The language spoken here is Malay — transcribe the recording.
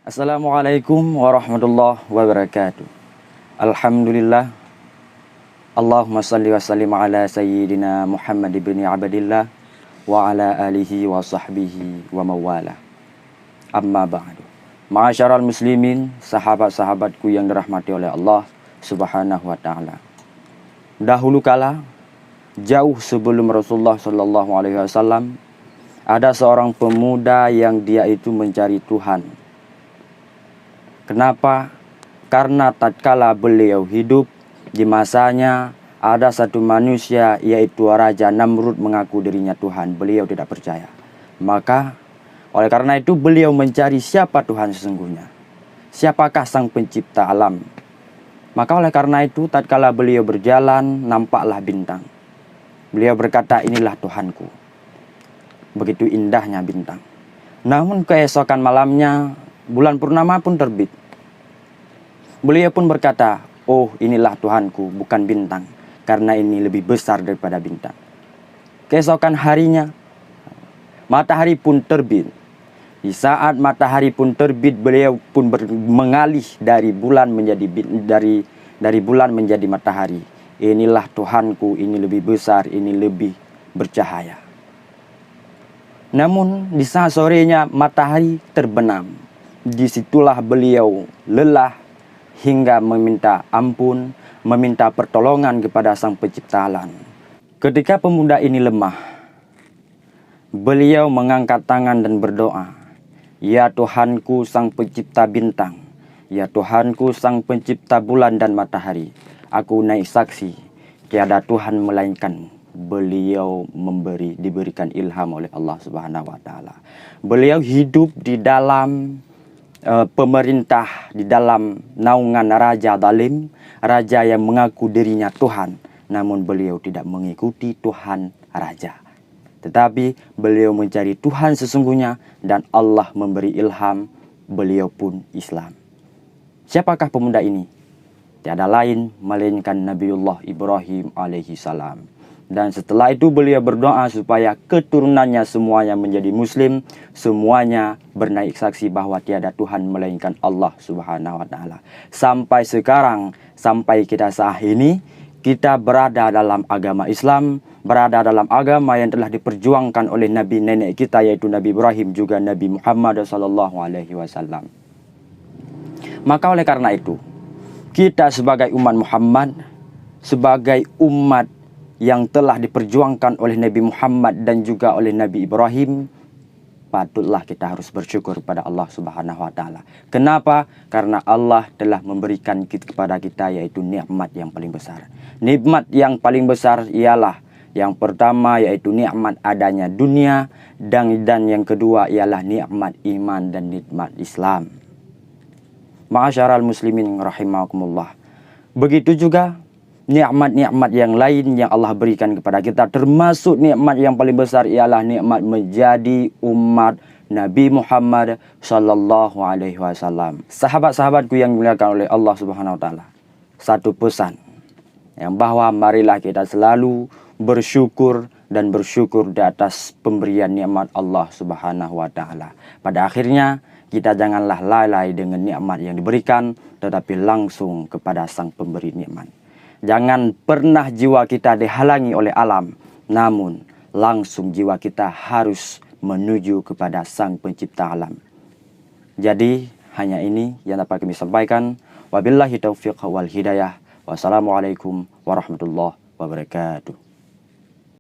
Assalamualaikum warahmatullahi wabarakatuh. Alhamdulillah. Allahumma salli wa sallim ala sayyidina Muhammad ibn Abdillah wa ala alihi wa sahbihi wa mawala. Amma ba'du. Ma'asyaral muslimin, sahabat-sahabatku yang dirahmati oleh Allah Subhanahu wa taala. Dahulu kala, jauh sebelum Rasulullah sallallahu alaihi wasallam, ada seorang pemuda yang dia itu mencari Tuhan. Kenapa? Karena tatkala beliau hidup di masanya, ada satu manusia yaitu Raja Namrud mengaku dirinya Tuhan. Beliau tidak percaya. Maka oleh karena itu beliau mencari siapa Tuhan sesungguhnya. Siapakah sang pencipta alam. Maka oleh karena itu tatkala beliau berjalan, nampaklah bintang. Beliau berkata, inilah Tuhanku. Begitu indahnya bintang. Namun keesokan malamnya bulan purnama pun terbit. Beliau pun berkata, oh inilah Tuhanku, bukan bintang, karena ini lebih besar daripada bintang. Keesokan harinya matahari pun terbit. Di saat matahari pun terbit, beliau pun mengalih dari bulan menjadi dari bulan menjadi matahari. Inilah Tuhanku, ini lebih besar, ini lebih bercahaya. Namun di saat sorenya matahari terbenam. Disitulah beliau lelah hingga meminta ampun, meminta pertolongan kepada sang pencipta alam. Ketika pemuda ini lemah, beliau mengangkat tangan dan berdoa, ya Tuhanku sang pencipta bintang, ya Tuhanku sang pencipta bulan dan matahari, aku naik saksi, tiada Tuhan melainkan. Beliau diberikan ilham oleh Allah Subhanahu wa taala. Beliau hidup di dalam pemerintah, di dalam naungan raja zalim, raja yang mengaku dirinya Tuhan, namun beliau tidak mengikuti Tuhan raja. Tetapi beliau mencari Tuhan sesungguhnya dan Allah memberi ilham, beliau pun Islam. Siapakah pemuda ini? Tiada lain melainkan Nabiullah Ibrahim alaihi salam. Dan setelah itu beliau berdoa supaya keturunannya semuanya menjadi muslim, semuanya bernaik saksi bahwa tiada Tuhan melainkan Allah Subhanahu wa taala. Sampai sekarang, sampai kita saat ini, kita berada dalam agama Islam, berada dalam agama yang telah diperjuangkan oleh nabi nenek kita yaitu Nabi Ibrahim juga Nabi Muhammad sallallahu alaihi wasallam. Maka oleh karena itu, kita sebagai umat Muhammad, sebagai umat yang telah diperjuangkan oleh Nabi Muhammad dan juga oleh Nabi Ibrahim, patutlah kita harus bersyukur kepada Allah Subhanahu wa taala. Kenapa? Karena Allah telah memberikan kepada kita yaitu nikmat yang paling besar. Nikmat yang paling besar ialah yang pertama yaitu nikmat adanya dunia, dan yang kedua ialah nikmat iman dan nikmat Islam. Ma'asyaral muslimin rahimakumullah. Begitu juga nikmat-nikmat yang lain yang Allah berikan kepada kita, termasuk nikmat yang paling besar ialah nikmat menjadi umat Nabi Muhammad sallallahu alaihi wasallam. Sahabat-sahabatku yang dimuliakan oleh Allah Subhanahu wa taala, satu pesan yang bahwa marilah kita selalu bersyukur dan bersyukur di atas pemberian nikmat Allah Subhanahu wa taala. Pada akhirnya kita janganlah lalai dengan nikmat yang diberikan, tetapi langsung kepada sang pemberi nikmat. Jangan pernah jiwa kita dihalangi oleh alam, namun langsung jiwa kita harus menuju kepada sang pencipta alam. Jadi hanya ini yang dapat kami sampaikan. Wabillahi taufiq wal hidayah. Wassalamualaikum warahmatullahi wabarakatuh.